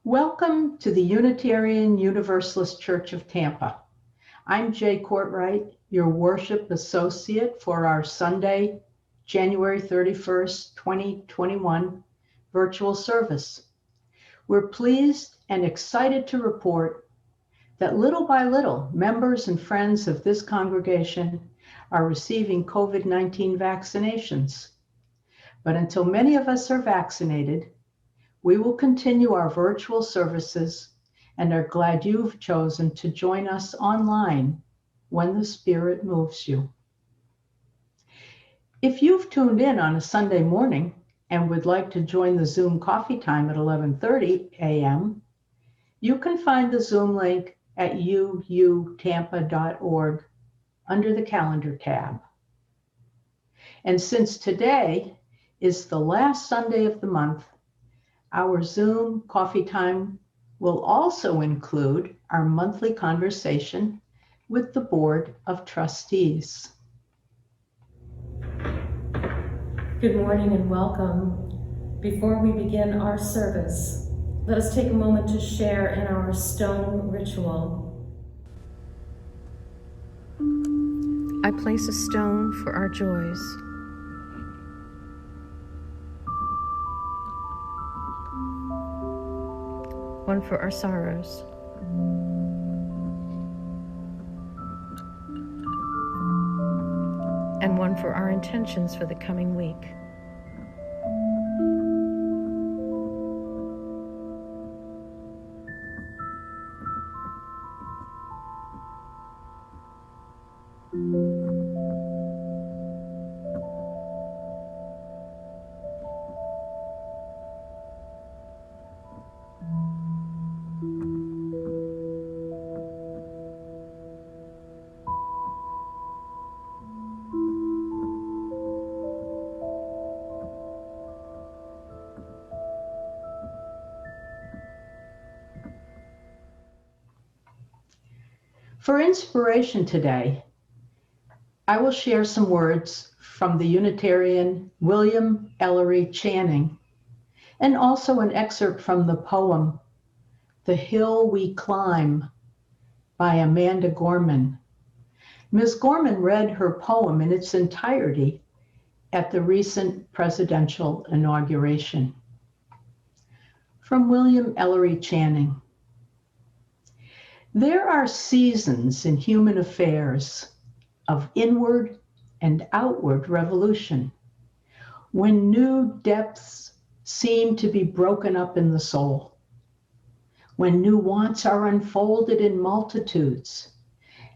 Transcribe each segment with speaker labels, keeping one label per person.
Speaker 1: Welcome to the Unitarian Universalist Church of Tampa. I'm Jay Courtwright, your worship associate for our Sunday, January 31st, 2021 virtual service. We're pleased and excited to report that little by little, members and friends of this congregation are receiving COVID-19 vaccinations. But until many of us are vaccinated, we will continue our virtual services and are glad you've chosen to join us online when the Spirit moves you. If you've tuned in on a Sunday morning and would like to join the Zoom coffee time at 11:30 a.m., you can find the Zoom link at uutampa.org under the calendar tab. And since today is the last Sunday of the month, our Zoom coffee time will also include our monthly conversation with the Board of Trustees.
Speaker 2: Good morning and welcome. Before we begin our service, let us take a moment to share in our stone ritual. I place a stone for our joys. One for our sorrows. And one for our intentions for the coming week.
Speaker 1: For inspiration today, I will share some words from the Unitarian William Ellery Channing, and also an excerpt from the poem, "The Hill We Climb" by Amanda Gorman. Ms. Gorman read her poem in its entirety at the recent presidential inauguration. From William Ellery Channing. There are seasons in human affairs of inward and outward revolution, when new depths seem to be broken up in the soul, when new wants are unfolded in multitudes,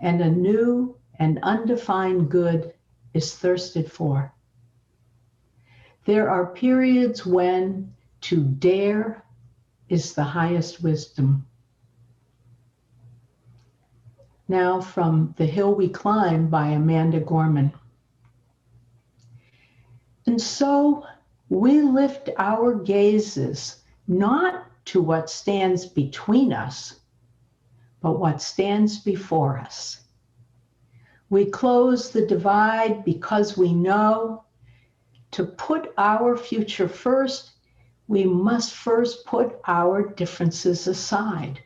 Speaker 1: and a new and undefined good is thirsted for. There are periods when to dare is the highest wisdom. Now from The Hill We Climb by Amanda Gorman. And so we lift our gazes not to what stands between us, but what stands before us. We close the divide because we know to put our future first, we must first put our differences aside.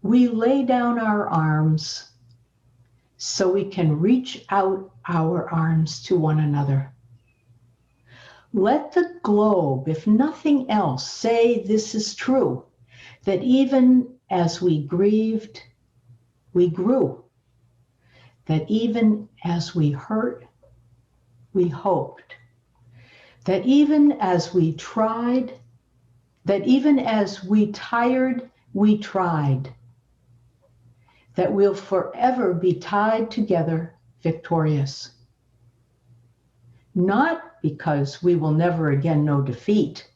Speaker 1: We lay down our arms so we can reach out our arms to one another. Let the globe, if nothing else, say this is true, that even as we grieved, we grew, that even as we hurt, we hoped, that even as we tried, that even as we tired, we tried, that we'll forever be tied together victorious. Not because we will never again know defeat,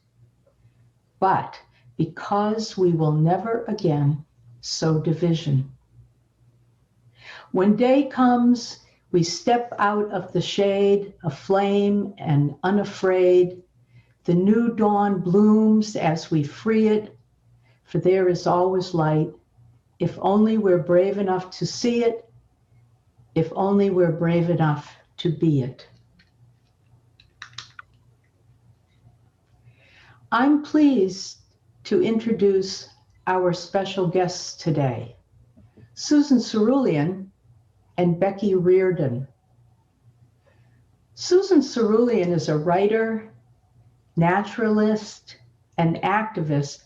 Speaker 1: but because we will never again sow division. When day comes, we step out of the shade, aflame and unafraid. The new dawn blooms as we free it, for there is always light. If only we're brave enough to see it, if only we're brave enough to be it. I'm pleased to introduce our special guests today, Susan Cerulean and Becky Reardon. Susan Cerulean is a writer, naturalist, and activist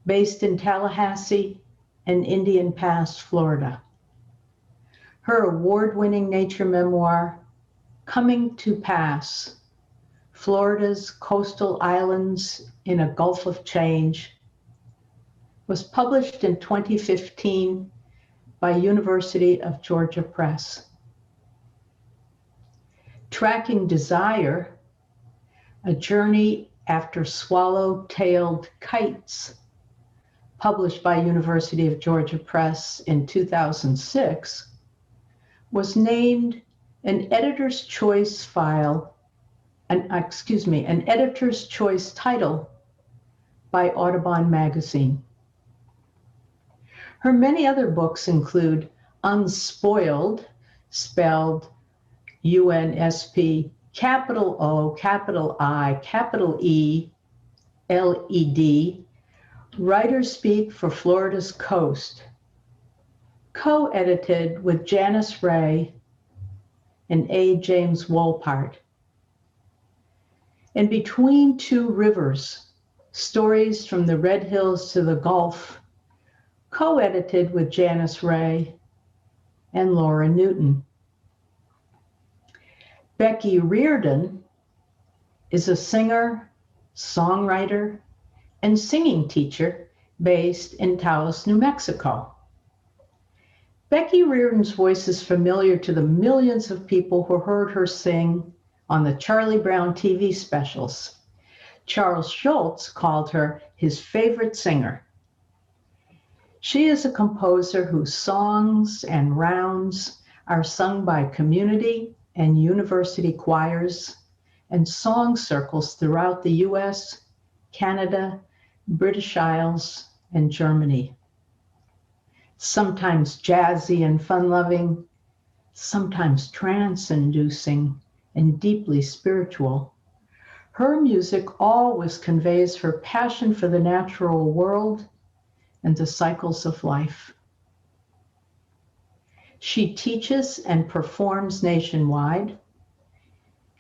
Speaker 1: based in Tallahassee and Indian Pass, Florida. Her award-winning nature memoir, Coming to Pass, Florida's Coastal Islands in a Gulf of Change, was published in 2015 by University of Georgia Press. Tracking Desire, A Journey After Swallow-Tailed Kites, published by University of Georgia Press in 2006, was named an Editor's Choice an Editor's Choice title by Audubon Magazine. Her many other books include Unspoiled, spelled UNSP, capital O, capital I, capital E, LED, Writers Speak for Florida's Coast, co-edited with Janice Ray and A. James Wolpart. And Between Two Rivers, Stories from the Red Hills to the Gulf, co-edited with Janice Ray and Laura Newton. Becky Reardon is a singer, songwriter, and singing teacher based in Taos, New Mexico. Becky Reardon's voice is familiar to the millions of people who heard her sing on the Charlie Brown TV specials. Charles Schulz called her his favorite singer. She is a composer whose songs and rounds are sung by community and university choirs and song circles throughout the US, Canada, British Isles, and Germany. Sometimes jazzy and fun-loving, sometimes trance-inducing and deeply spiritual. Her music always conveys her passion for the natural world and the cycles of life. She teaches and performs nationwide,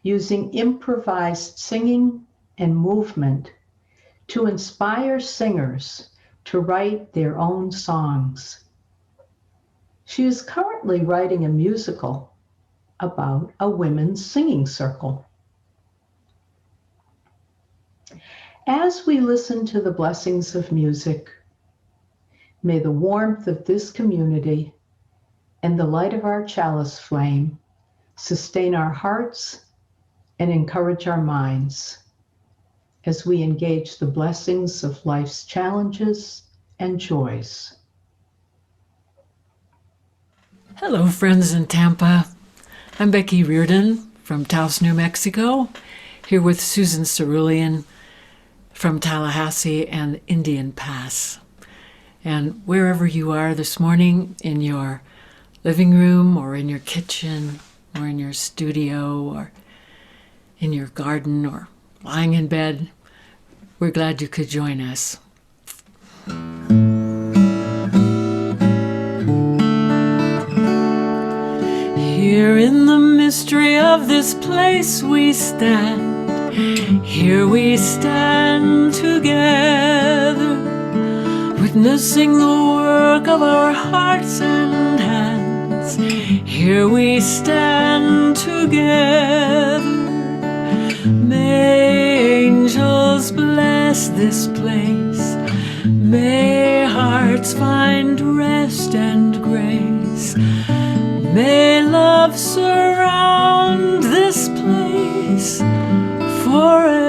Speaker 1: using improvised singing and movement to inspire singers to write their own songs. She is currently writing a musical about a women's singing circle. As we listen to the blessings of music, may the warmth of this community and the light of our chalice flame sustain our hearts and encourage our minds as we engage the blessings of life's challenges and joys.
Speaker 3: Hello, friends in Tampa. I'm Becky Reardon from Taos, New Mexico, here with Susan Cerulean from Tallahassee and Indian Pass. And wherever you are this morning, in your living room or in your kitchen or in your studio or in your garden or lying in bed, we're glad you could join us. Here in the mystery of this place we stand. Here we stand together, witnessing the work of our hearts and hands. Here we stand together. May angels bless this place. May hearts find rest and grace. May love surround this place forever.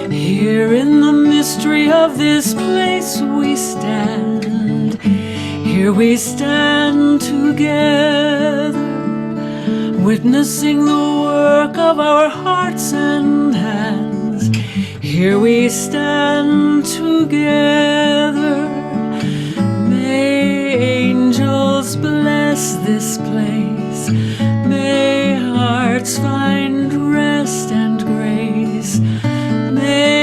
Speaker 3: Here in the mystery of this place we stand. Here we stand together, witnessing the work of our hearts and hands. Here we stand together. May angels bless this place. May hearts find rest and grace. May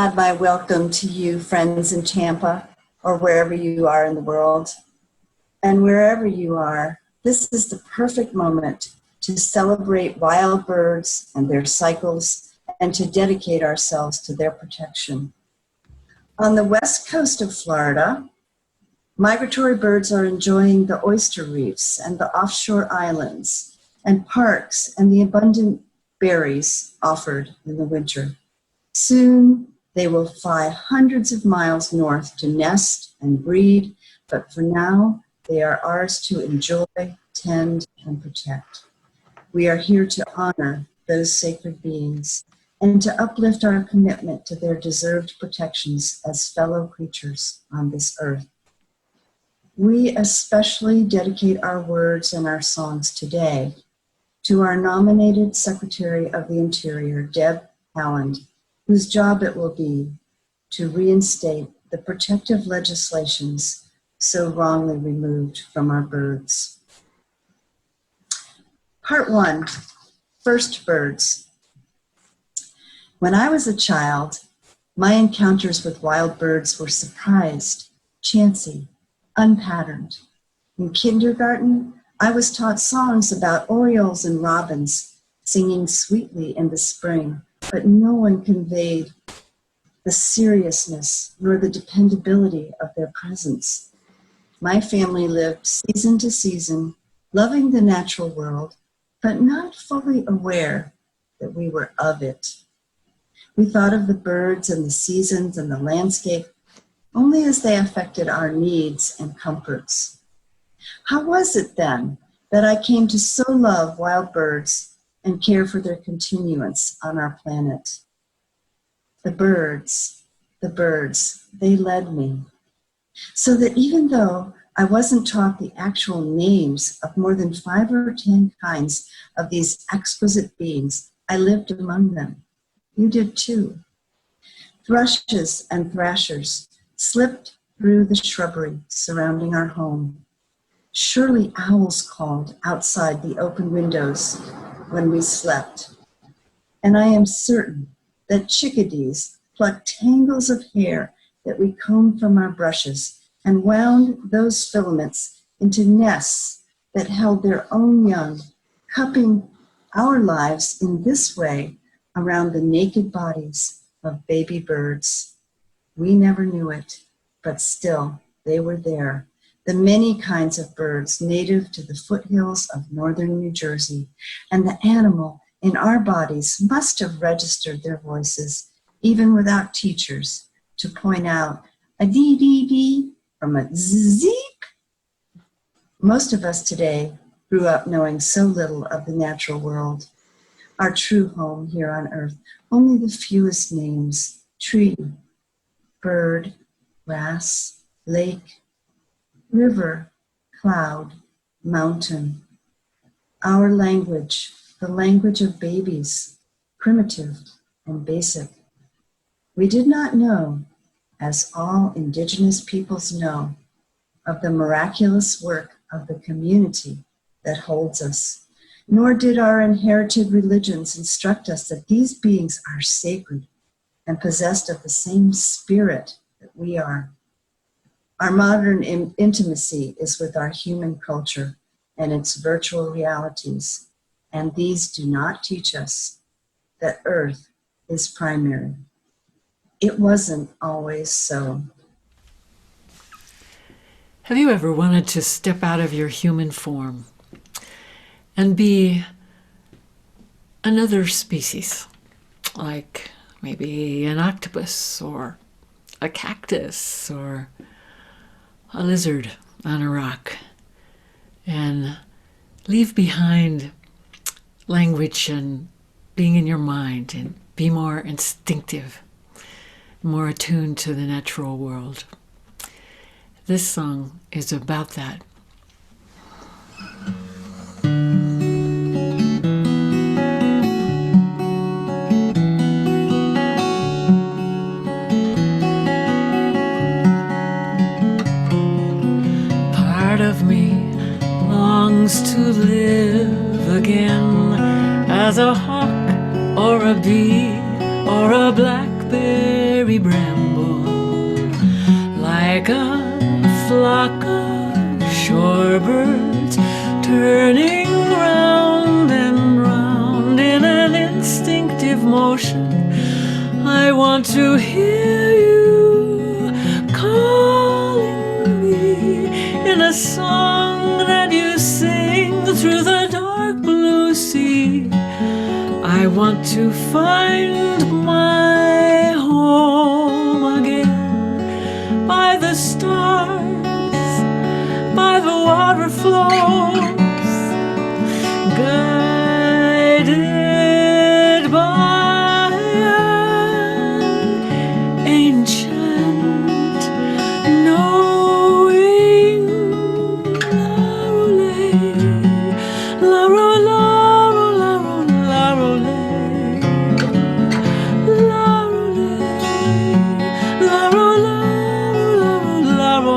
Speaker 4: add my welcome to you, friends in Tampa, or wherever you are in the world. And wherever you are, this is the perfect moment to celebrate wild birds and their cycles and to dedicate ourselves to their protection. On the west coast of Florida, migratory birds are enjoying the oyster reefs and the offshore islands and parks and the abundant berries offered in the winter. Soon, they will fly hundreds of miles north to nest and breed, but for now, they are ours to enjoy, tend, and protect. We are here to honor those sacred beings and to uplift our commitment to their deserved protections as fellow creatures on this earth. We especially dedicate our words and our songs today to our nominated Secretary of the Interior, Deb Haaland, whose job it will be to reinstate the protective legislations so wrongly removed from our birds. Part 1, First Birds. When I was a child, my encounters with wild birds were surprised, chancy, unpatterned. In kindergarten, I was taught songs about orioles and robins singing sweetly in the spring, but no one conveyed the seriousness nor the dependability of their presence. My family lived season to season, loving the natural world, but not fully aware that we were of it. We thought of the birds and the seasons and the landscape only as they affected our needs and comforts. How was it then that I came to so love wild birds and care for their continuance on our planet? The birds, they led me. So that even though I wasn't taught the actual names of more than 5 or 10 kinds of these exquisite beings, I lived among them. You did too. Thrushes and thrashers slipped through the shrubbery surrounding our home. Surely owls called outside the open windows when we slept. And I am certain that chickadees plucked tangles of hair that we combed from our brushes and wound those filaments into nests that held their own young, cupping our lives in this way around the naked bodies of baby birds. We never knew it, but still they were there. The many kinds of birds native to the foothills of northern New Jersey, and the animal in our bodies must have registered their voices, even without teachers, to point out a dee-dee-dee from a zzz-zeep. Most of us today grew up knowing so little of the natural world, our true home here on earth, only the fewest names: tree, bird, grass, lake, river, cloud, mountain. Our language, the language of babies, primitive and basic. We did not know, as all indigenous peoples know, of the miraculous work of the community that holds us, nor did our inherited religions instruct us that these beings are sacred and possessed of the same spirit that we are. Our modern intimacy is with our human culture and its virtual realities, and these do not teach us that Earth is primary. It wasn't always so.
Speaker 3: Have you ever wanted to step out of your human form and be another species, like maybe an octopus or a cactus or a lizard on a rock, and leave behind language and being in your mind and be more instinctive, more attuned to the natural world? This song is about that. Part of me longs to live again as a hawk or a bee or a blackberry fiery bramble, like a flock of shorebirds turning round and round in an instinctive motion. I want to hear you calling me in a song that you sing through the dark blue sea. I want to find my home again by the stars, by the water flows, guided by an ancient knowing. La ro la ro la ro la ro la ro la ro la la ro la ro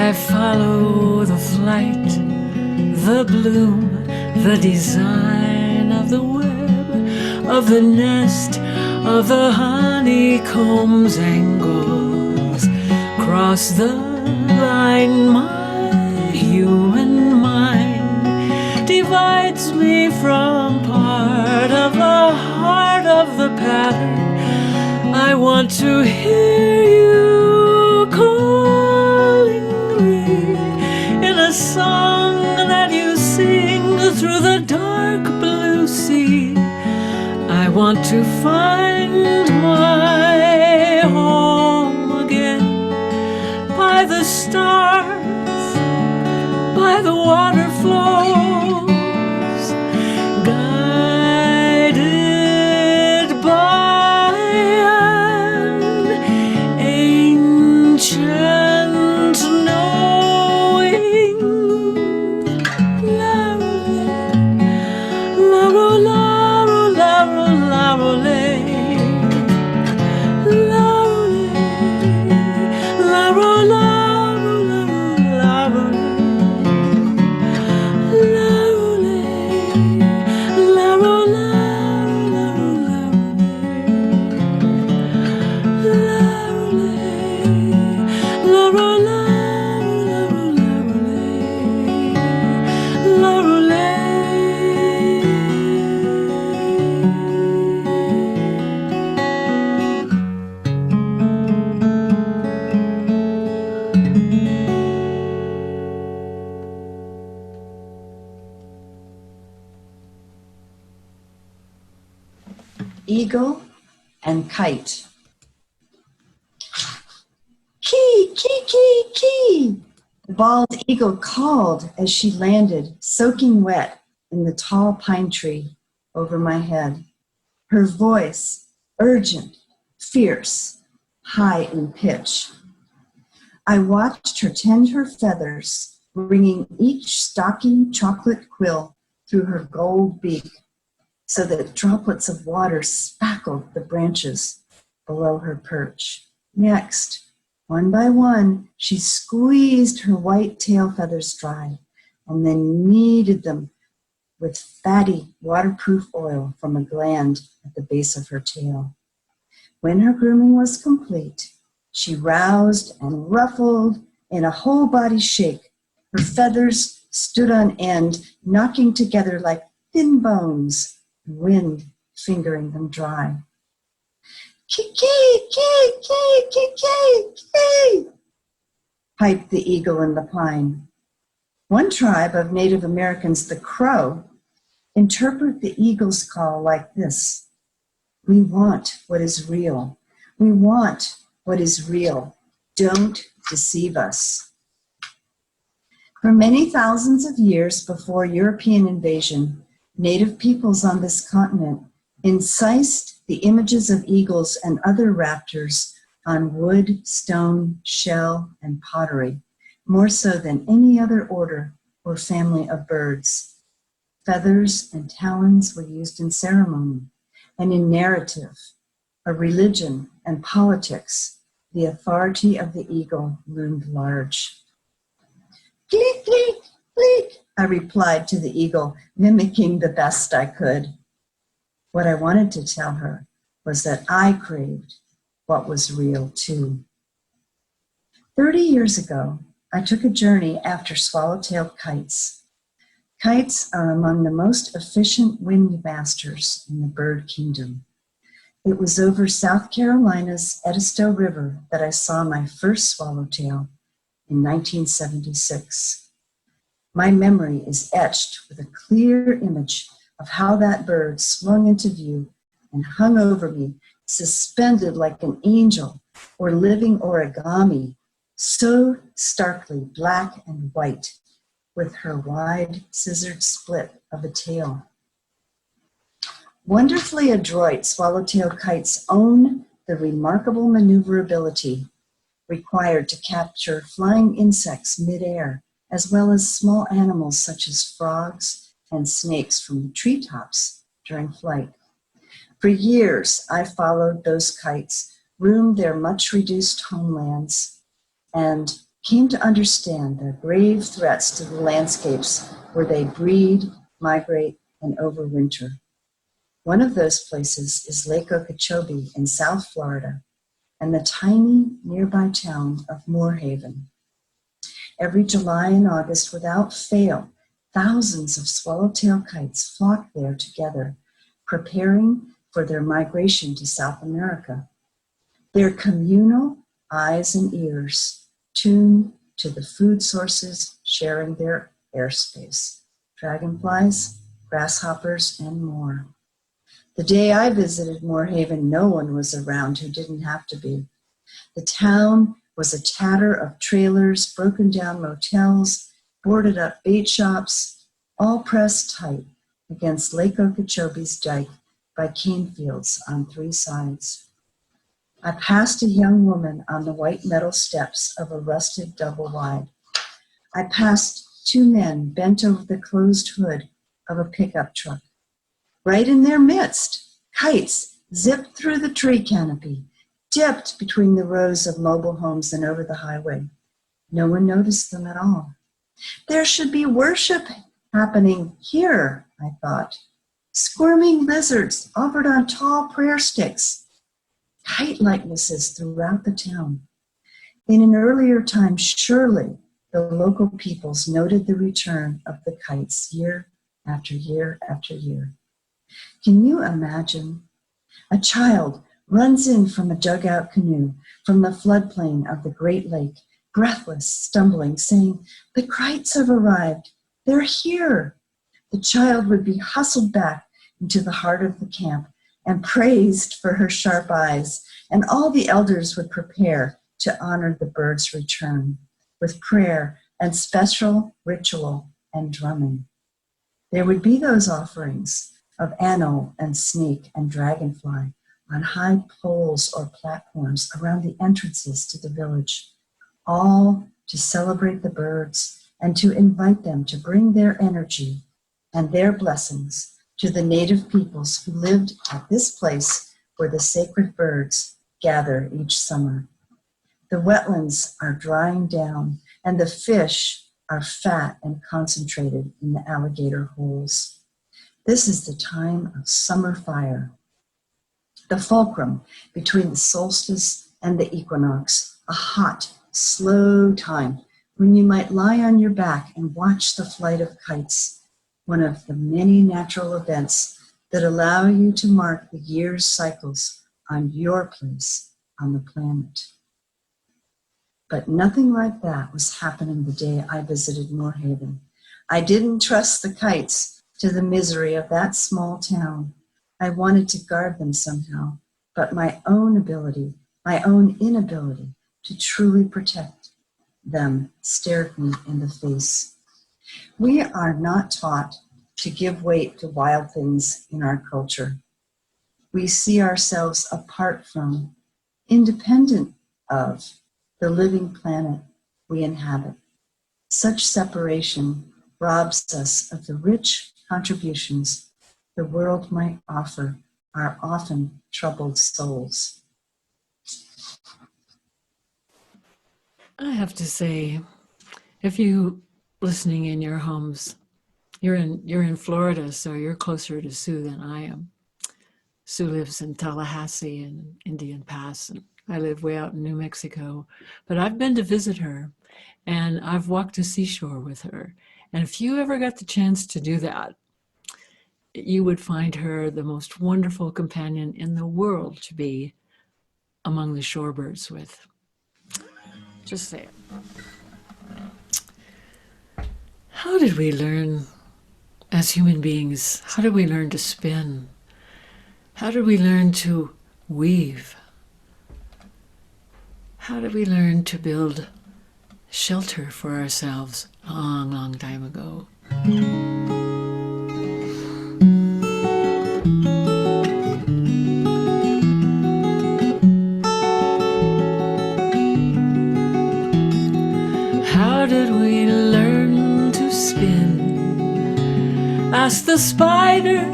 Speaker 3: I follow the flight, the bloom, the design of the web, of the nest, of the honeycomb's angles. Cross the line, my human mind divides me from part of the heart of the pattern. I want to hear you calling me in a song that you sing through the dark blue sea. I want to find my home again by the stars, by the water flows, guided by an ancient knowing. La ro la ro la ro la ro le, la ro la ro la ro le, la ro la ro la ro la la ro le.
Speaker 4: Eagle and Kite. Kee, kee, kee, kee. The bald eagle called as she landed, soaking wet in the tall pine tree over my head. Her voice, urgent, fierce, high in pitch. I watched her tend her feathers, bringing each stocky chocolate quill through her gold beak, so that droplets of water spackled the branches below her perch. Next, one by one, she squeezed her white tail feathers dry and then kneaded them with fatty, waterproof oil from a gland at the base of her tail. When her grooming was complete, she roused and ruffled in a whole body shake. Her feathers stood on end, knocking together like thin bones, wind fingering them dry. Kee-kee, kee, kee, kee, kee, kee, piped the eagle in the pine. One tribe of Native Americans, the Crow, interpret the eagle's call like this: we want what is real. We want what is real. Don't deceive us. For many thousands of years before European invasion, Native peoples on this continent incised the images of eagles and other raptors on wood, stone, shell, and pottery, more so than any other order or family of birds. Feathers and talons were used in ceremony and in narrative, a religion and politics, the authority of the eagle loomed large. Fleek, fleek, fleek, I replied to the eagle, mimicking the best I could. What I wanted to tell her was that I craved what was real too. 30 years ago, I took a journey after swallowtail kites. Kites are among the most efficient wind masters in the bird kingdom. It was over South Carolina's Edisto River that I saw my first swallowtail in 1976. My memory is etched with a clear image of how that bird swung into view and hung over me, suspended like an angel or living origami, so starkly black and white, with her wide scissored split of a tail. Wonderfully adroit swallowtail kites own the remarkable maneuverability required to capture flying insects midair, as well as small animals such as frogs and snakes from the treetops during flight. For years, I followed those kites, roamed their much-reduced homelands, and came to understand their grave threats to the landscapes where they breed, migrate, and overwinter. One of those places is Lake Okeechobee in South Florida and the tiny nearby town of Moorhaven. Every July and August, without fail, thousands of swallowtail kites flock there together, preparing for their migration to South America. Their communal eyes and ears tune to the food sources sharing their airspace: dragonflies, grasshoppers, and more. The day I visited Moorhaven, no one was around who didn't have to be. The town was a tatter of trailers, broken down motels, boarded up bait shops, all pressed tight against Lake Okeechobee's dike by cane fields on three sides. I passed a young woman on the white metal steps of a rusted double wide. I passed two men bent over the closed hood of a pickup truck. Right in their midst, kites zipped through the tree canopy, dipped between the rows of mobile homes and over the highway. No one noticed them at all. There should be worship happening here, I thought. Squirming lizards offered on tall prayer sticks. Kite likenesses throughout the town. In an earlier time, surely the local peoples noted the return of the kites year after year after year. Can you imagine? A child runs in from a dugout canoe from the floodplain of the Great Lake, breathless, stumbling, saying, "The kites have arrived. They're here." The child would be hustled back into the heart of the camp and praised for her sharp eyes, and all the elders would prepare to honor the bird's return with prayer and special ritual and drumming. There would be those offerings of anole and snake and dragonfly on high poles or platforms around the entrances to the village, all to celebrate the birds and to invite them to bring their energy and their blessings to the native peoples who lived at this place where the sacred birds gather each summer. The wetlands are drying down and the fish are fat and concentrated in the alligator holes. This is the time of summer fire, the fulcrum between the solstice and the equinox, a hot, slow time when you might lie on your back and watch the flight of kites, one of the many natural events that allow you to mark the year's cycles on your place on the planet. But nothing like that was happening the day I visited Moorhaven. I didn't trust the kites to the misery of that small town. I wanted to guard them somehow, but my own inability to truly protect them stared me in the face. We are not taught to give weight to wild things in our culture. We see ourselves apart from, independent of, the living planet we inhabit. Such separation robs us of the rich contributions the world might offer our often troubled souls.
Speaker 3: I have to say, if you listening in your homes, you're in Florida, so you're closer to Sue than I am. Sue lives in Tallahassee and Indian Pass, and I live way out in New Mexico. But I've been to visit her, and I've walked the seashore with her. And if you ever got the chance to do that, you would find her the most wonderful companion in the world to be among the shorebirds with. Just say it. How did we learn as human beings? How did we learn to spin? How did we learn to weave? How did we learn to build shelter for ourselves a long, long time ago? How did we learn to spin? Asked the spider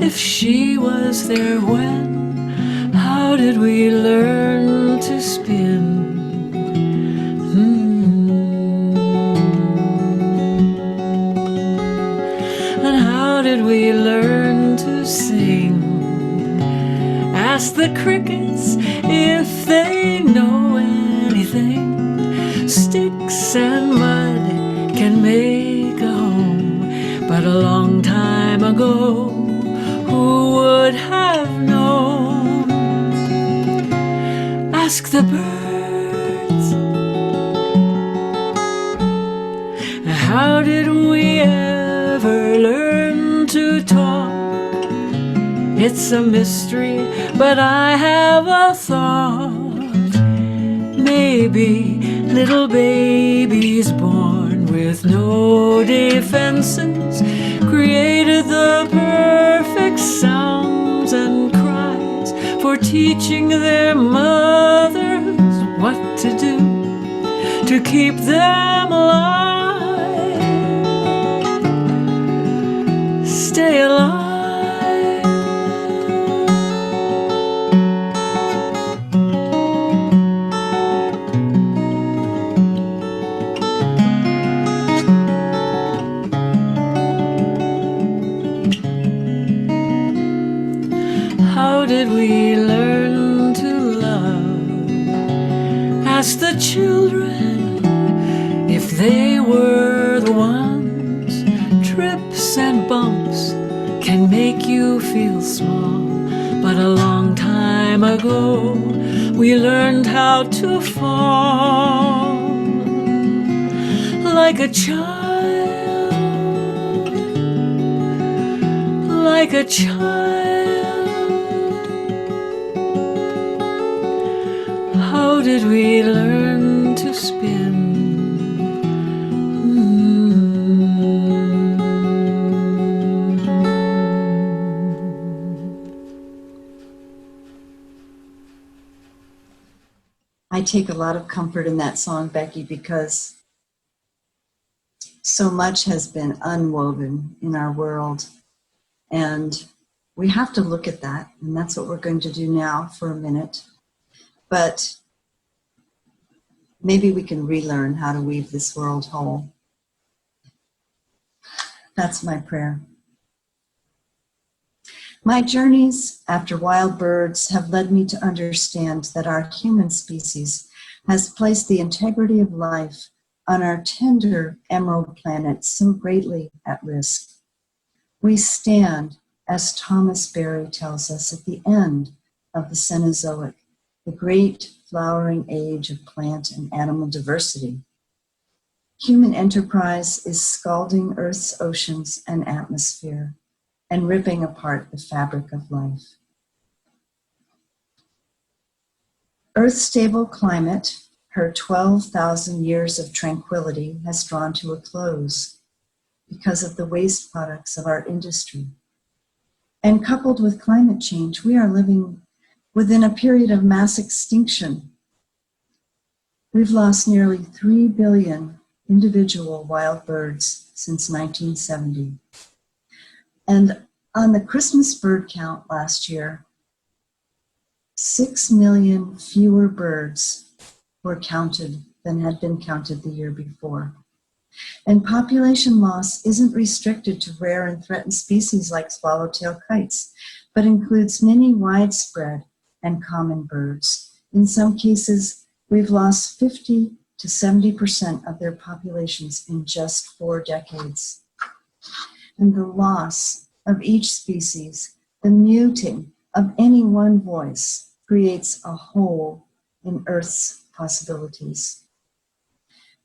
Speaker 3: if she was there when. How did we learn to spin? And how did we learn to sing? Ask the crickets if they know anything. Sticks and mud can make a home, but a long time ago, who would have known? Ask the birds. How did we ever learn to talk? It's a mystery, but I have a thought. Maybe little babies born with no defenses created the perfect sounds and cries for teaching their mothers what to do to keep them alive. Stay alive. How did we learn to love? Ask the children if they were the ones. Trips and bumps can make you feel small, but a long time ago we learned how to fall like a child, like a child. How did we learn to spin?
Speaker 4: I take a lot of comfort in that song, Becky, because so much has been unwoven in our world. And we have to look at that. And that's what we're going to do now for a minute. But maybe we can relearn how to weave this world whole. That's my prayer. My journeys after wild birds have led me to understand that our human species has placed the integrity of life on our tender emerald planet so greatly at risk. We stand, as Thomas Berry tells us, at the end of the Cenozoic, the great flowering age of plant and animal diversity. Human enterprise is scalding Earth's oceans and atmosphere and ripping apart the fabric of life. Earth's stable climate, her 12,000 years of tranquility, has drawn to a close because of the waste products of our industry. And coupled with climate change, we are living within a period of mass extinction. We've lost nearly 3 billion individual wild birds since 1970. And on the Christmas bird count last year, 6 million fewer birds were counted than had been counted the year before. And population loss isn't restricted to rare and threatened species like swallowtail kites, but includes many widespread and common birds. In some cases, we've lost 50 to 70% of their populations in just 4 decades. And the loss of each species, the muting of any one voice, creates a hole in Earth's possibilities.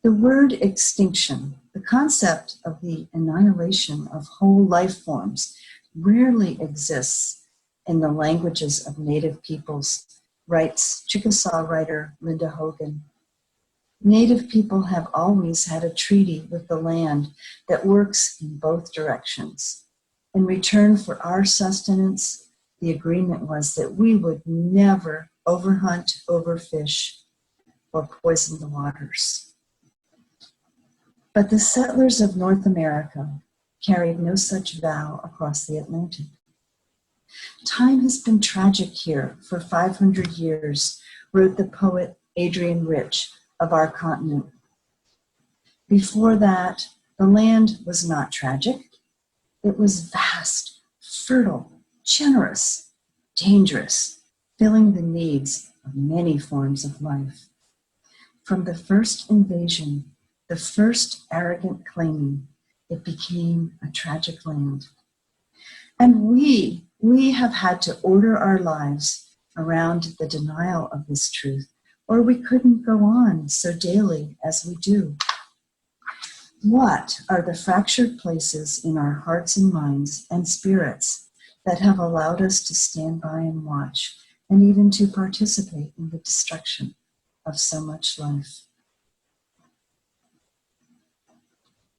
Speaker 4: The word extinction, the concept of the annihilation of whole life forms, rarely exists in the languages of native peoples, writes Chickasaw writer Linda Hogan. Native people have always had a treaty with the land that works in both directions. In return for our sustenance, the agreement was that we would never overhunt, overfish, or poison the waters. But the settlers of North America carried no such vow across the Atlantic. Time has been tragic here for 500 years, wrote the poet Adrian Rich of our continent. Before that, the land was not tragic. It was vast, fertile, generous, dangerous, filling the needs of many forms of life. From the first invasion, the first arrogant claiming, it became a tragic land. And we have had to order our lives around the denial of this truth, or we couldn't go on so daily as we do. What are the fractured places in our hearts and minds and spirits that have allowed us to stand by and watch, and even to participate in the destruction of so much life?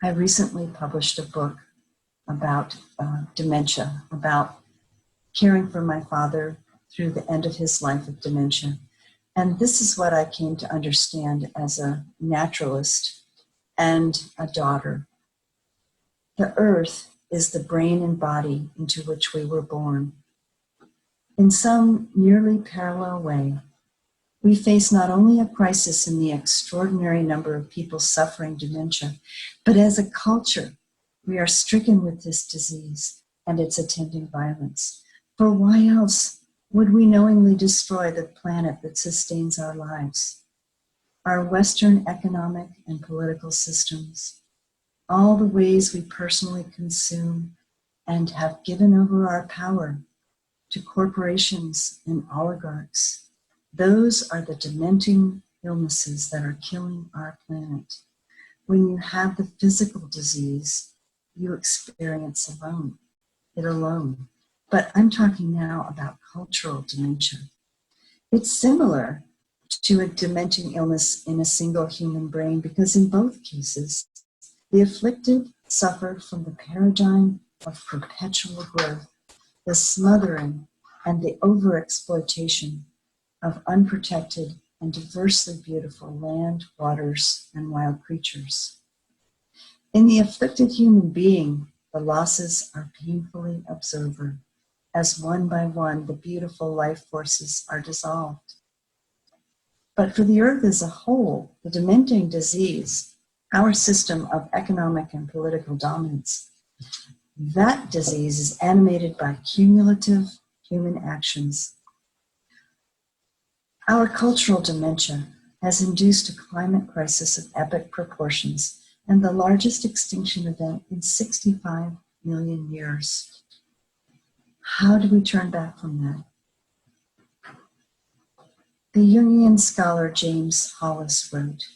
Speaker 4: I recently published a book about dementia, about caring for my father through the end of his life of dementia. And this is what I came to understand as a naturalist and a daughter. The earth is the brain and body into which we were born. In some nearly parallel way, we face not only a crisis in the extraordinary number of people suffering dementia, but as a culture, we are stricken with this disease and its attending violence. For why else would we knowingly destroy the planet that sustains our lives? Our Western economic and political systems, all the ways we personally consume and have given over our power to corporations and oligarchs, those are the dementing illnesses that are killing our planet. When you have the physical disease, you experience it alone. But I'm talking now about cultural dementia. It's similar to a dementing illness in a single human brain because in both cases, the afflicted suffer from the paradigm of perpetual growth, the smothering and the overexploitation of unprotected and diversely beautiful land, waters, and wild creatures. In the afflicted human being, the losses are painfully observed, as one by one the beautiful life forces are dissolved. But for the earth as a whole, the dementing disease, our system of economic and political dominance, that disease is animated by cumulative human actions. Our cultural dementia has induced a climate crisis of epic proportions and the largest extinction event in 65 million years. How do we turn back from that? The Jungian scholar James Hollis wrote,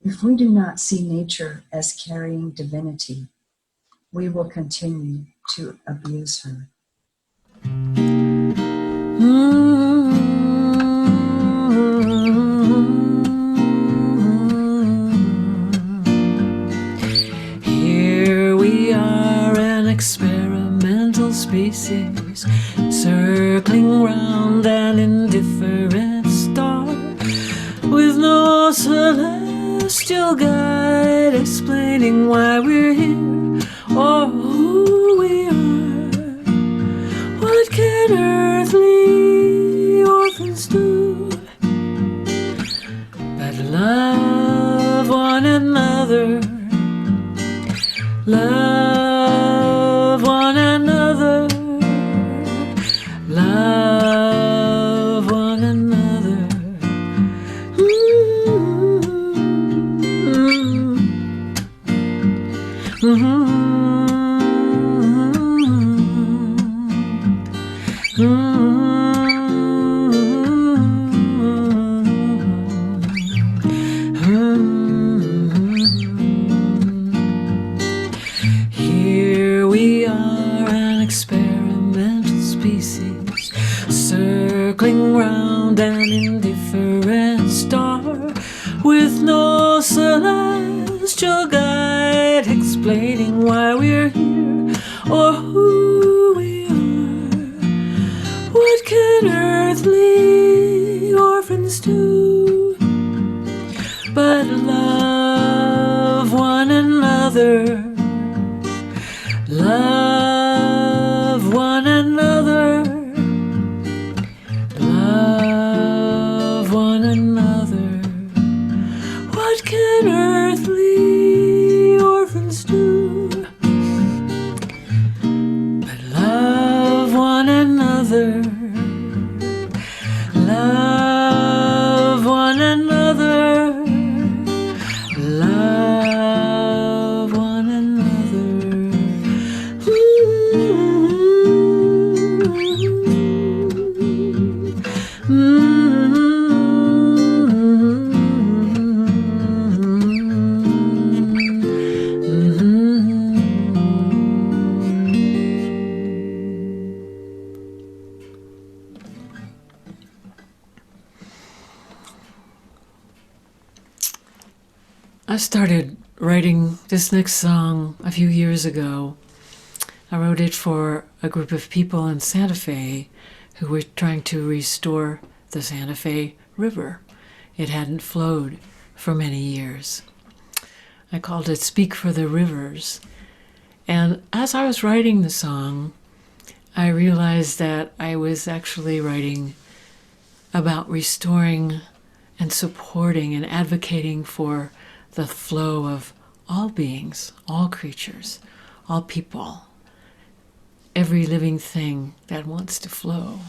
Speaker 4: "If we do not see nature as carrying divinity, we will continue to abuse her."
Speaker 3: Here we are, an experimental species, circling round an indifferent star, with no celestial guide explaining why we're here or who we are. What can earthly orphans do but love Here we are, an experimental species, circling round an indifferent star, with no celestial guide explaining why we're here or who we are. What can earthly orphans do but love one another? Love one another. Love one another. What can earthly orphans do but love one another? Love one another. Love one another. I started writing this next song a few years ago. I wrote it for a group of people in Santa Fe who were trying to restore the Santa Fe River. It hadn't flowed for many years. I called it Speak for the Rivers. And as I was writing the song, I realized that I was actually writing about restoring and supporting and advocating for the flow of all beings, all creatures, all people, every living thing that wants to flow.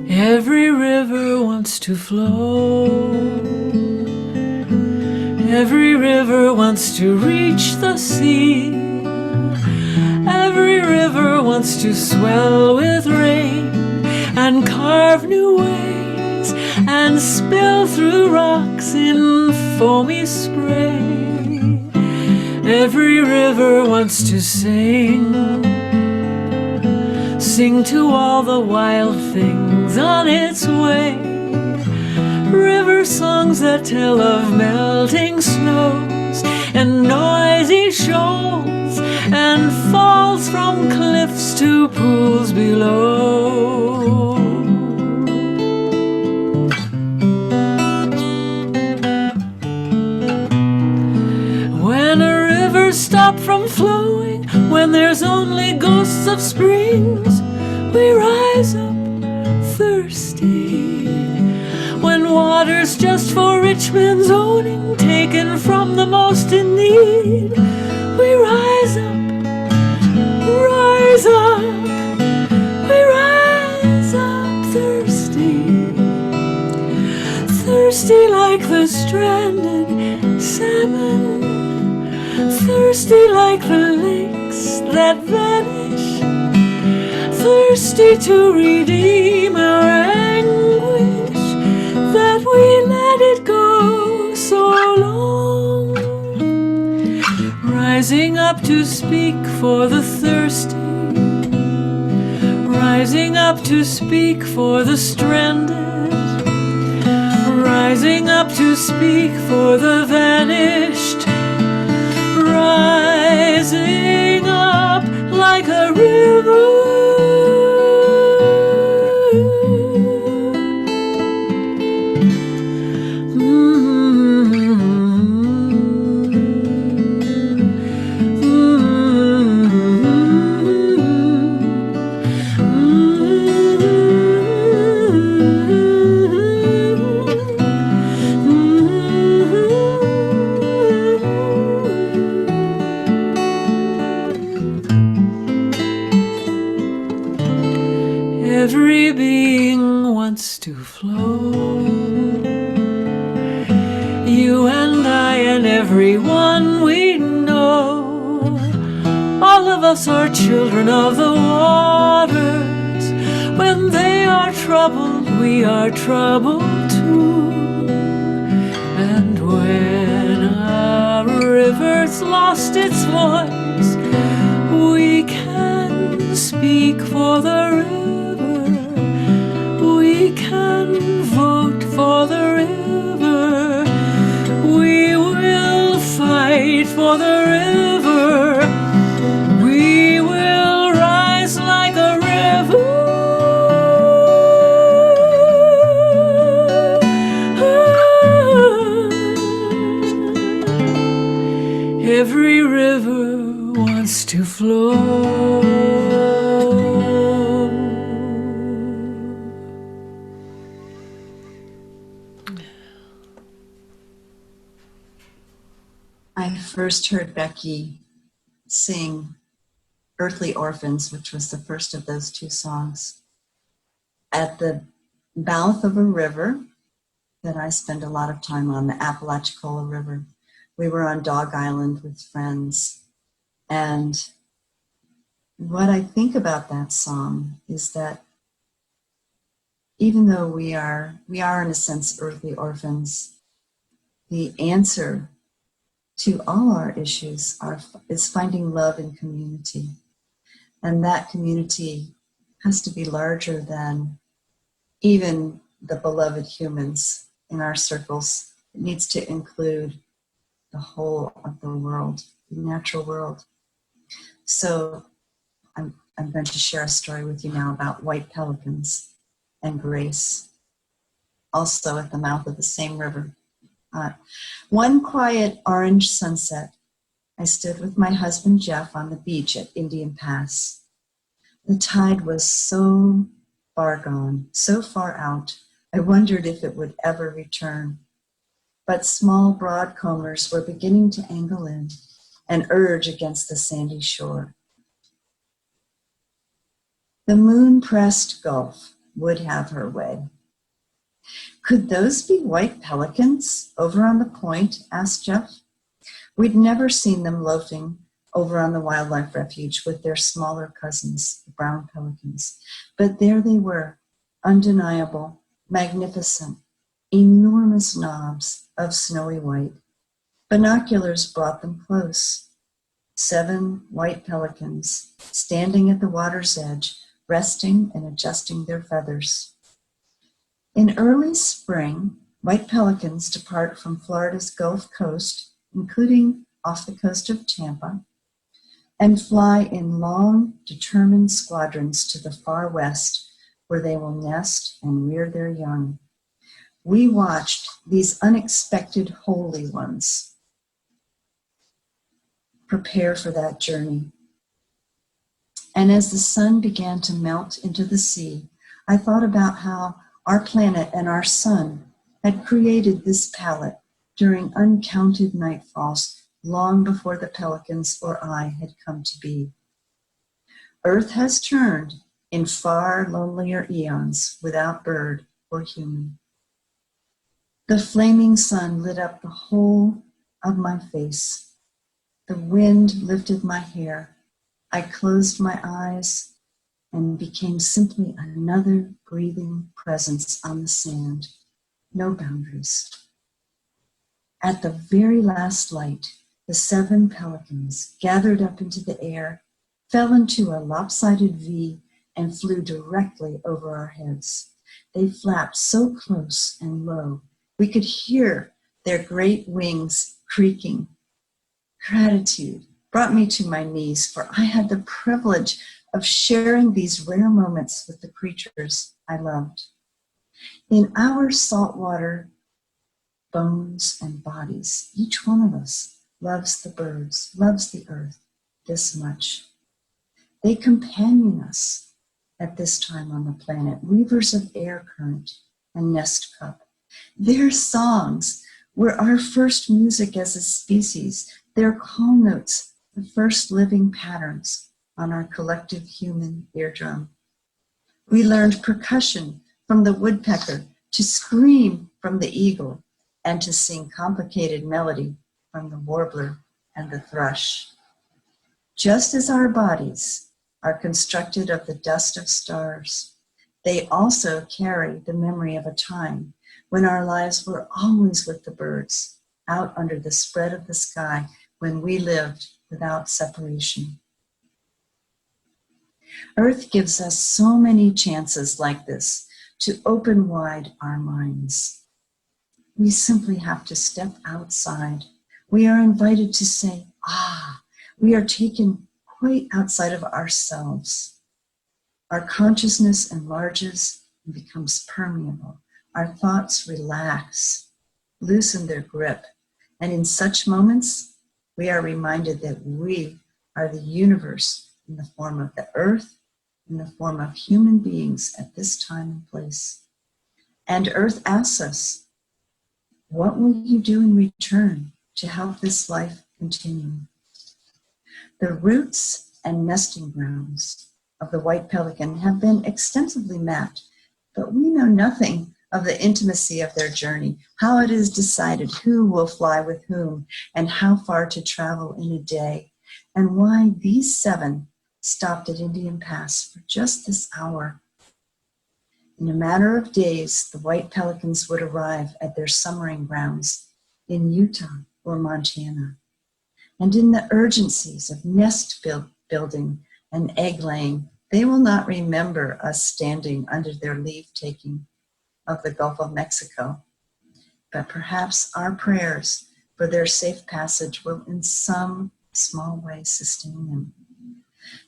Speaker 3: Every river wants to flow. Every river wants to reach the sea. Every river wants to swell with rain and carve new ways and spill through rocks in foamy spray. Every river wants to sing. Sing to all the wild things on its way. River songs that tell of melting snows and noisy shoals and falls from cliffs to pools below. When a river stops from flowing, when there's only ghosts of springs, we rise up thirsty. When water's just for rich men's owning, taken from the most in need, we rise up, rise up, we rise up thirsty. Thirsty like the stranded salmon, thirsty like the lakes that vanish, thirsty to redeem our anguish, that we let it go so long. Rising up to speak for the thirsty, rising up to speak for the stranded, rising up to speak for the vanished, rising up like a river. Every being wants to flow. You and I and everyone we know. All of us are children of the waters. When they are troubled, we are troubled too. And when a river's lost its voice, we can speak for the river. We can vote for the river. We will fight for the river. We will rise like a river. Every river wants to flow.
Speaker 4: I first heard Becky sing Earthly Orphans, which was the first of those two songs, at the mouth of a river that I spend a lot of time on, the Apalachicola River. We were on Dog Island with friends. And what I think about that song is that even though we are in a sense earthly orphans, the answer to all our issues is finding love in community. And that community has to be larger than even the beloved humans in our circles. It needs to include the whole of the world, the natural world. So I'm going to share a story with you now about white pelicans and grace, also at the mouth of the same river. One quiet orange sunset, I stood with my husband Jeff on the beach at Indian Pass. The tide was so far gone, so far out, I wondered if it would ever return. But small broad combers were beginning to angle in and urge against the sandy shore. The moon-pressed gulf would have her way. Could those be white pelicans over on the point? Asked Jeff. We'd never seen them loafing over on the wildlife refuge with their smaller cousins, the brown pelicans. But there they were, undeniable, magnificent, enormous knobs of snowy white. Binoculars brought them close. 7 white pelicans standing at the water's edge, resting and adjusting their feathers. In early spring, white pelicans depart from Florida's Gulf Coast, including off the coast of Tampa, and fly in long, determined squadrons to the far west, where they will nest and rear their young. We watched these unexpected holy ones prepare for that journey. And as the sun began to melt into the sea, I thought about how our planet and our sun had created this palette during uncounted nightfalls long before the pelicans or I had come to be. Earth has turned in far lonelier eons without bird or human. The flaming sun lit up the whole of my face. The wind lifted my hair. I closed my eyes and became simply another breathing presence on the sand. No boundaries. At the very last light, the 7 pelicans gathered up into the air, fell into a lopsided V, and flew directly over our heads. They flapped so close and low, we could hear their great wings creaking. Gratitude brought me to my knees, for I had the privilege of sharing these rare moments with the creatures I loved. In our saltwater bones and bodies, each one of us loves the birds, loves the earth this much. They companion us at this time on the planet, weavers of air current and nest cup. Their songs were our first music as a species, their call notes, the first living patterns on our collective human eardrum. We learned percussion from the woodpecker, to scream from the eagle, and to sing complicated melody from the warbler and the thrush. Just as our bodies are constructed of the dust of stars, they also carry the memory of a time when our lives were always with the birds, out under the spread of the sky, when we lived without separation. Earth gives us so many chances like this to open wide our minds. We simply have to step outside. We are invited to say, we are taken quite outside of ourselves. Our consciousness enlarges and becomes permeable. Our thoughts relax, loosen their grip. And in such moments, we are reminded that we are the universe in the form of the earth, in the form of human beings at this time and place. And Earth asks us, what will you do in return to help this life continue? The roots and nesting grounds of the white pelican have been extensively mapped, but we know nothing of the intimacy of their journey, how it is decided who will fly with whom, and how far to travel in a day, and why these 7 stopped at Indian Pass for just this hour. In a matter of days, the white pelicans would arrive at their summering grounds in Utah or Montana. And in the urgencies of nest building and egg laying, they will not remember us standing under their leave-taking of the Gulf of Mexico. But perhaps our prayers for their safe passage will in some small way sustain them.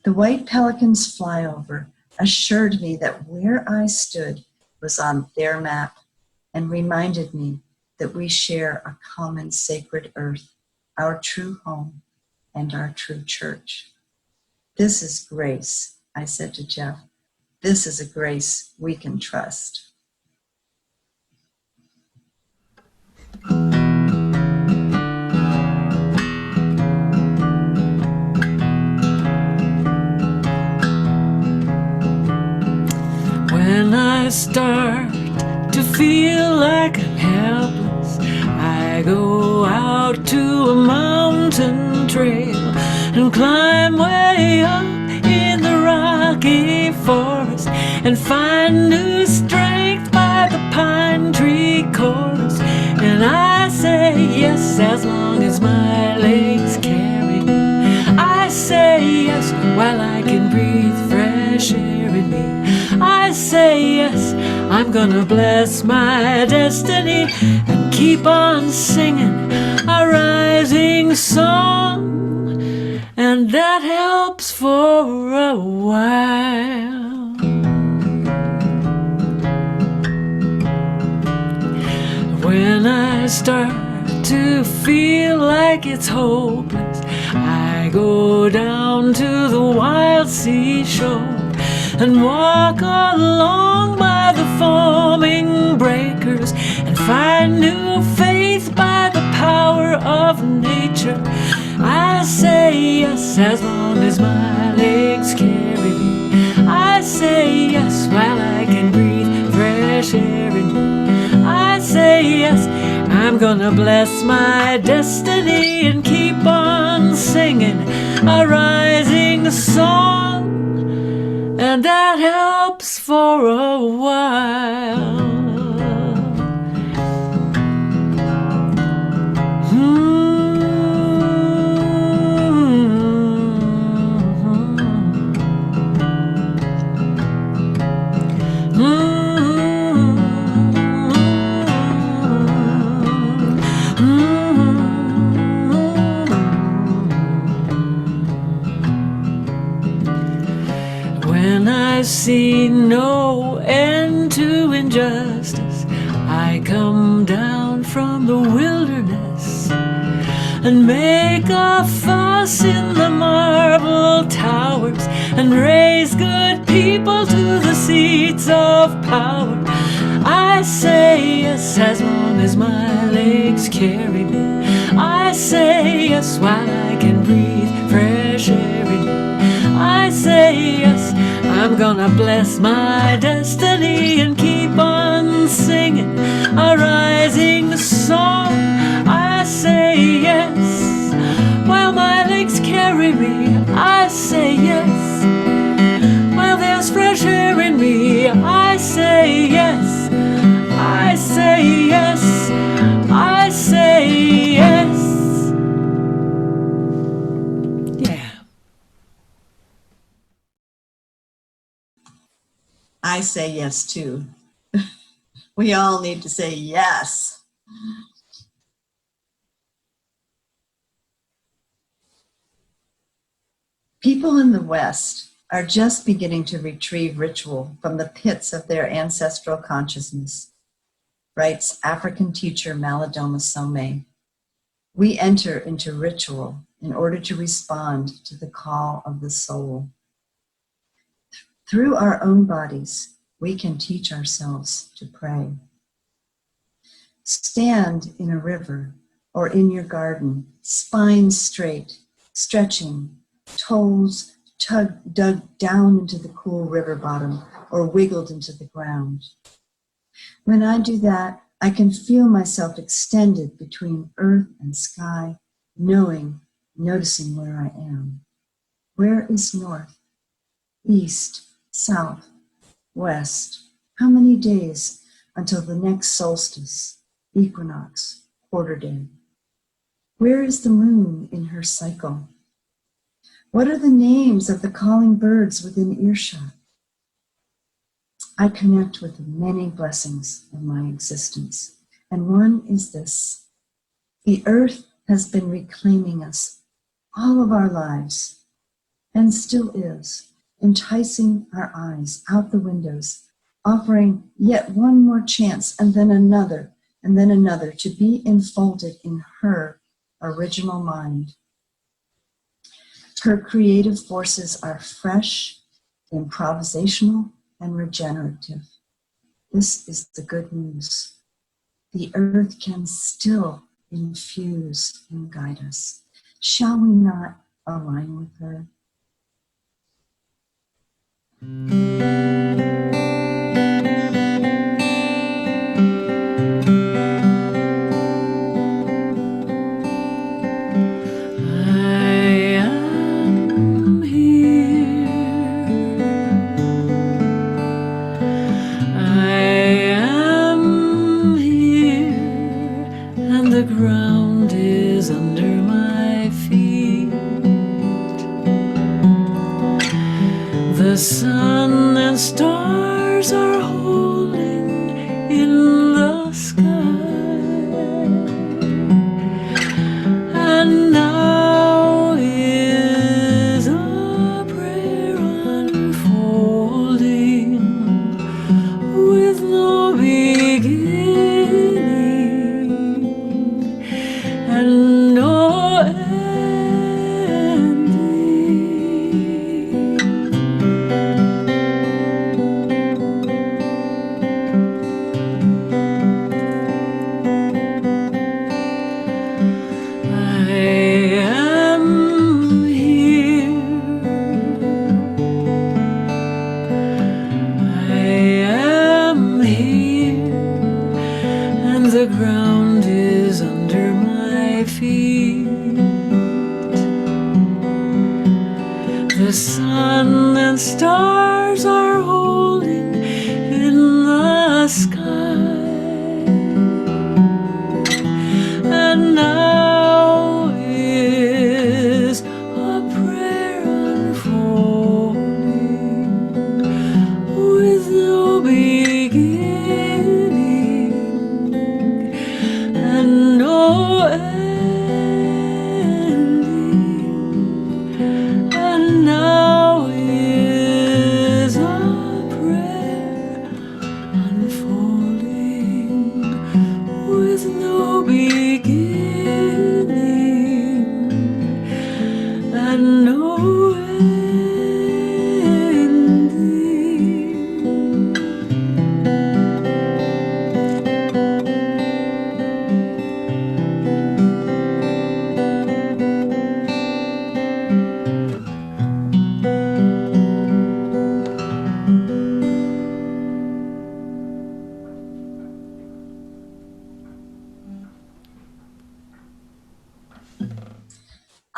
Speaker 4: The white pelicans' flyover assured me that where I stood was on their map and reminded me that we share a common sacred earth, our true home and our true church. This is grace, I said to Jeff. This is a grace we can trust.
Speaker 3: When I start to feel like I'm helpless, I go out to a mountain trail and climb way up in the rocky forest and find new strength by the pine tree chorus. And I say yes as long as my legs carry me. I say yes while I can breathe fresh air in me. I say yes, I'm gonna bless my destiny and keep on singing a rising song, and that helps for a while. When I start to feel like it's hopeless, I go down to the wild seashore and walk along by the foaming breakers and find new faith by the power of nature. I say yes as long as my legs carry me. I say yes while I can breathe fresh air in me. I say yes, I'm gonna bless my destiny and keep on singing a rising song, and that helps for a while. When I see no end to injustice, I come down from the wilderness and make a fuss in the marble towers and raise good people to the seats of power. I say yes as long as my legs carry me. I say yes while I can breathe fresh air in me. I say yes, I'm gonna bless my destiny and keep on singing a rising song. I say yes, while my legs carry me. I say yes, while there's fresh air in me. I say yes, I say yes, I say yes. Yeah.
Speaker 4: I say yes too. We all need to say yes. People in the West are just beginning to retrieve ritual from the pits of their ancestral consciousness, writes African teacher Malidoma Somé. We enter into ritual in order to respond to the call of the soul. Through our own bodies, we can teach ourselves to pray. Stand in a river or in your garden, spine straight, stretching, toes dug down into the cool river bottom or wiggled into the ground. When I do that, I can feel myself extended between earth and sky, noticing where I am. Where is north, east, south, west? How many days until the next solstice, equinox, quarter day? Where is the moon in her cycle? What are the names of the calling birds within earshot? I connect with the many blessings of my existence, and one is this: the earth has been reclaiming us all of our lives, and still is, enticing our eyes out the windows, offering yet one more chance, and then another to be enfolded in her original mind. Her creative forces are fresh, improvisational, and regenerative. This is the good news. The earth can still infuse and guide us. Shall we not align with her?
Speaker 3: The ground is under my feet. The sun and stars are holding in the sky. And now is a prayer unfolding with no beginning and no ending. I am here. I am here, and the ground is under my feet. The sun and stars are holding in the sky. And now is a prayer unfolding with no beginning and no ending. And now is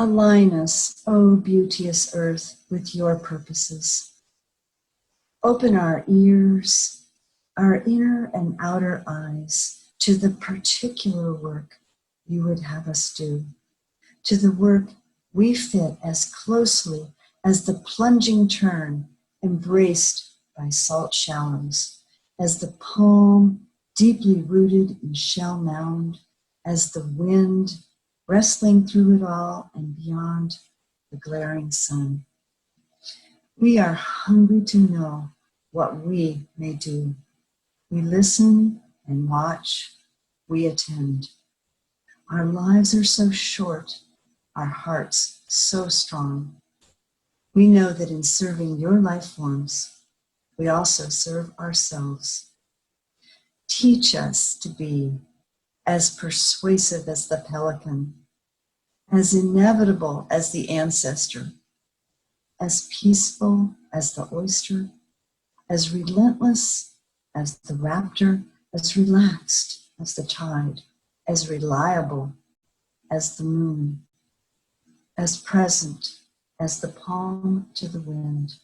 Speaker 4: Align us, O beauteous earth, with your purposes. Open our ears, our inner and outer eyes to the particular work you would have us do, to the work we fit as closely as the plunging tern embraced by salt shallows, as the palm deeply rooted in shell mound, as the wind wrestling through it all and beyond the glaring sun. We are hungry to know what we may do. We listen and watch, we attend. Our lives are so short, our hearts so strong. We know that in serving your life forms, we also serve ourselves. Teach us to be as persuasive as the pelican, as inevitable as the ancestor, as peaceful as the oyster, as relentless as the raptor, as relaxed as the tide, as reliable as the moon, as present as the palm to the wind.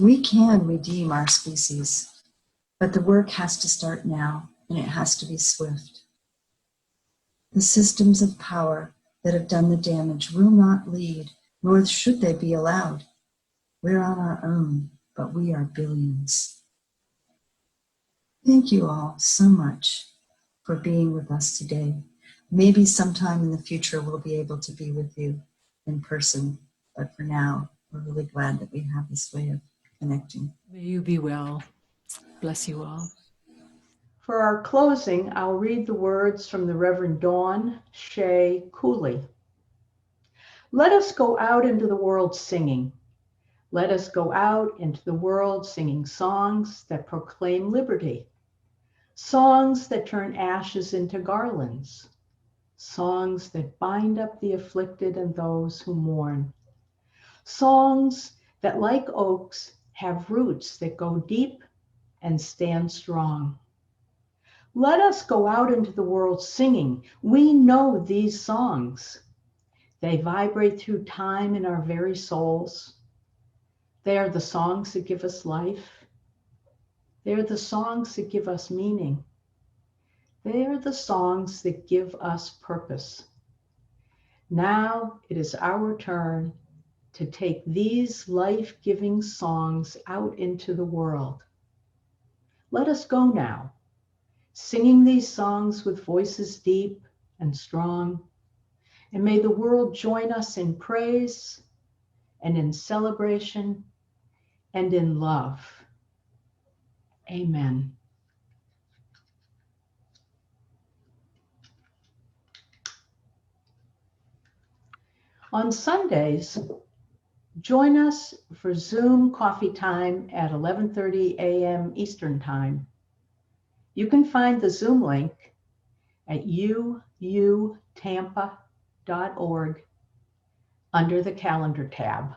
Speaker 4: We can redeem our species, but the work has to start now, and it has to be swift. The systems of power that have done the damage will not lead, nor should they be allowed. We're on our own, but we are billions. Thank you all so much for being with us today. Maybe sometime in the future we'll be able to be with you in person, but for now, we're really glad that we have this way of connecting.
Speaker 3: May you be well. Bless you all.
Speaker 1: For our closing, I'll read the words from the Reverend Dawn Shea Cooley. Let us go out into the world singing. Let us go out into the world singing songs that proclaim liberty, songs that turn ashes into garlands, songs that bind up the afflicted and those who mourn, songs that, like oaks, have roots that go deep and stand strong. Let us go out into the world singing. We know these songs. They vibrate through time in our very souls. They are the songs that give us life. They are the songs that give us meaning. They are the songs that give us purpose. Now it is our turn to take these life-giving songs out into the world. Let us go now, singing these songs with voices deep and strong. And may the world join us in praise and in celebration and in love. Amen. On Sundays, join us for Zoom coffee time at 11:30 a.m. Eastern Time. You can find the Zoom link at uutampa.org under the calendar tab.